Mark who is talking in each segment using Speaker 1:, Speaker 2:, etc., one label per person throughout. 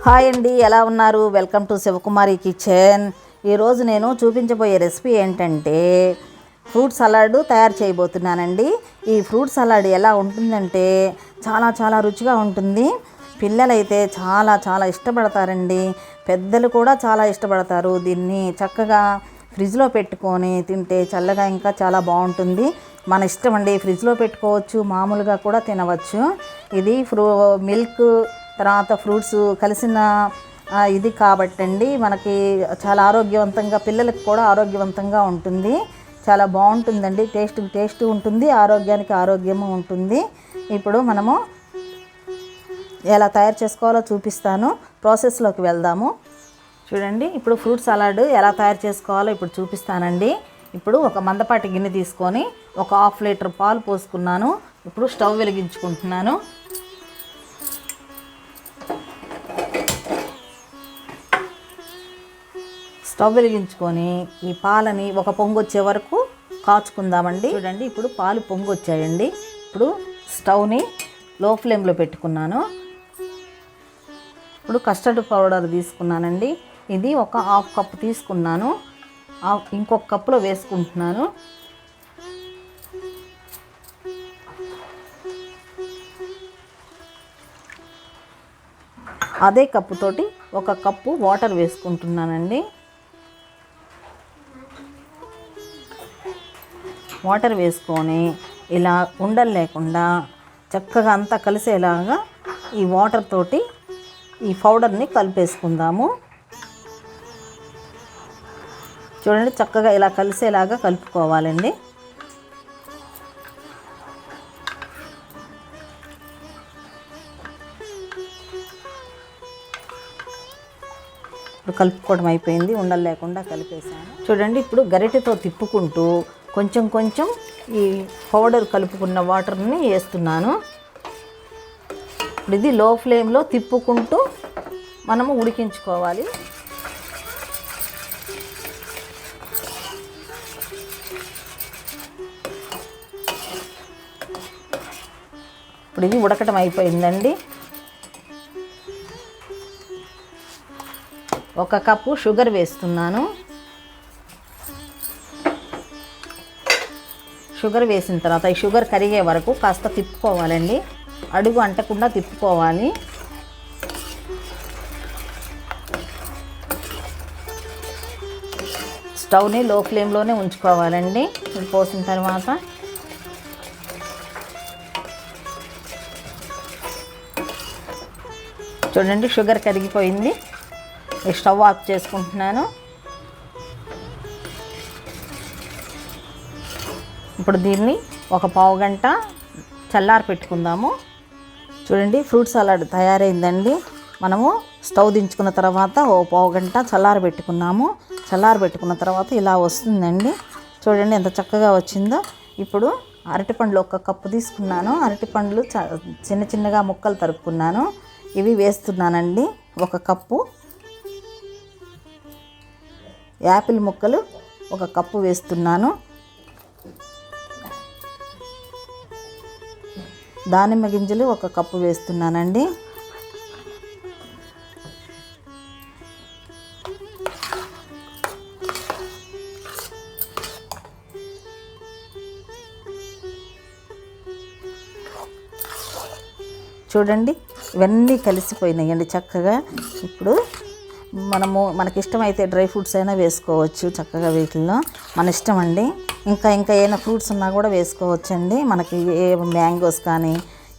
Speaker 1: Hi అండి, ఎలా ఉన్నారు? Welcome to Shivakumari kitchen. ఈరోజు నేను చూపించబోయే రెసిపీ ఏంటంటే ఫ్రూట్ సలాడ్ తయారు చేయబోతున్నానండి. ఈ ఫ్రూట్ సలాడ్ ఎలా ఉంటుందంటే చాలా రుచిగా ఉంటుంది. పిల్లలైతే చాలా ఇష్టపడతారండి. పెద్దలు కూడా చాలా ఇష్టపడతారు. దీన్ని చక్కగా ఫ్రిడ్జ్లో పెట్టుకొని తింటే చల్లగా ఇంకా చాలా బాగుంటుంది. మన ఇష్టం అండి, ఫ్రిడ్జ్లో పెట్టుకోవచ్చు, మామూలుగా కూడా తినవచ్చు. ఇది మిల్క్ తర్వాత ఫ్రూట్స్ కలిసిన ఇది కాబట్టి అండి మనకి చాలా ఆరోగ్యవంతంగా, పిల్లలకు కూడా ఆరోగ్యవంతంగా ఉంటుంది. చాలా బాగుంటుందండి. టేస్ట్ ఉంటుంది, ఆరోగ్యానికి ఆరోగ్యము ఉంటుంది. ఇప్పుడు మనము ఎలా తయారు చేసుకోవాలో చూపిస్తాను. ప్రాసెస్లోకి వెళ్దాము. చూడండి, ఇప్పుడు ఫ్రూట్ సలాడ్ ఎలా తయారు చేసుకోవాలో ఇప్పుడు చూపిస్తానండి. ఇప్పుడు ఒక మందపాటి గిన్నె తీసుకొని ఒక 1/2 లీటర్ పాలు పోసుకున్నాను. ఇప్పుడు స్టవ్ వెలిగించుకుంటున్నాను. స్టవ్ వెలిగించుకొని ఈ పాలని ఒక పొంగు వచ్చే వరకు కాచుకుందామండి. చూడండి, ఇప్పుడు పాలు పొంగు వచ్చాయండి. ఇప్పుడు స్టవ్ని లో ఫ్లేమ్లో పెట్టుకున్నాను. ఇప్పుడు కస్టర్డ్ పౌడర్ తీసుకున్నానండి. ఇది ఒక 1/2 కప్పు తీసుకున్నాను. ఇంకొక కప్పులో వేసుకుంటున్నాను. అదే కప్పుతోటి 1 కప్పు వాటర్ వేసుకుంటున్నానండి. వాటర్ వేసుకొని ఇలా ఉండలు లేకుండా చక్కగా అంతా కలిసేలాగా ఈ వాటర్ తోటి ఈ పౌడర్ని కలిపేసుకుందాము. చూడండి, చక్కగా ఇలా కలిసేలాగా కలుపుకోవాలండి. ఇప్పుడు కలుపుకోవడం అయిపోయింది, ఉండలు లేకుండా కలిపేసాను. చూడండి, ఇప్పుడు గరిటెతో తిప్పుకుంటూ కొంచెం ఈ పౌడర్ కలుపుకున్న వాటర్ని వేస్తున్నాను. ఇప్పుడు ఇది లో ఫ్లేమ్లో తిప్పుకుంటూ మనము ఉడికించుకోవాలి. ఇప్పుడు ఇది ఉడకటం అయిపోయిందండి. 1 కప్పు షుగర్ వేస్తున్నాను. షుగర్ వేసిన తర్వాత ఈ షుగర్ కరిగే వరకు కాస్త తిప్పుకోవాలండి. అడుగు అంటకుండా తిప్పుకోవాలి. స్టవ్ని లో ఫ్లేమ్లోనే ఉంచుకోవాలండి. పోసిన తర్వాత చూడండి, షుగర్ కరిగిపోయింది. స్టవ్ ఆఫ్ చేసుకుంటున్నాను. ఇప్పుడు దీన్ని ఒక పావు గంట చల్లారి పెట్టుకుందాము. చూడండి, ఫ్రూట్ సలాడ్ తయారైందండి. మనము స్టవ్ దించుకున్న తర్వాత ఓ పావు గంట చల్లారి పెట్టుకున్నాము. చల్లారి పెట్టుకున్న తర్వాత ఇలా వస్తుందండి. చూడండి ఎంత చక్కగా వచ్చిందో. ఇప్పుడు అరటిపండ్లు 1 కప్పు తీసుకున్నాను. అరటిపండ్లు చిన్నగా ముక్కలు తరుపుకున్నాను. ఇవి వేస్తున్నానండి. 1 కప్పు యాపిల్ ముక్కలు 1 కప్పు వేస్తున్నాను. దానిమ్మ గింజలు 1 కప్పు వేస్తున్నానండి. చూడండి, ఇవన్నీ కలిసిపోయినాయండి చక్కగా. ఇప్పుడు మనకి ఇష్టమైతే డ్రై ఫ్రూట్స్ అయినా వేసుకోవచ్చు చక్కగా. వీటిల్లో మన ఇష్టం అండి. ఇంకా ఏమైనా ఫ్రూట్స్ ఉన్నా కూడా వేసుకోవచ్చండి. మనకి మ్యాంగోస్ కానీ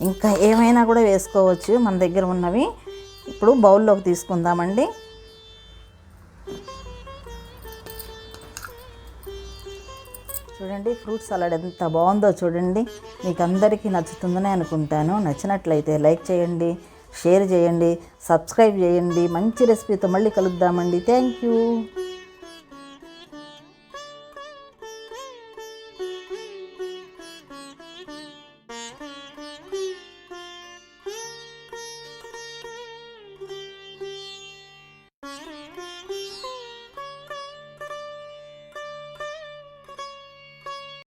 Speaker 1: ఇంకా ఏమైనా కూడా వేసుకోవచ్చు మన దగ్గర ఉన్నవి. ఇప్పుడు బౌల్లోకి తీసుకుందామండి. చూడండి, ఫ్రూట్ సలాడ్ ఎంత బాగుందో చూడండి. మీకు అందరికీ నచ్చుతుందని అనుకుంటాను. నచ్చినట్లయితే లైక్ చేయండి, షేర్ చేయండి, సబ్స్క్రైబ్ చేయండి. మంచి రెసిపీతో మళ్ళీ కలుద్దామండి. Thank you.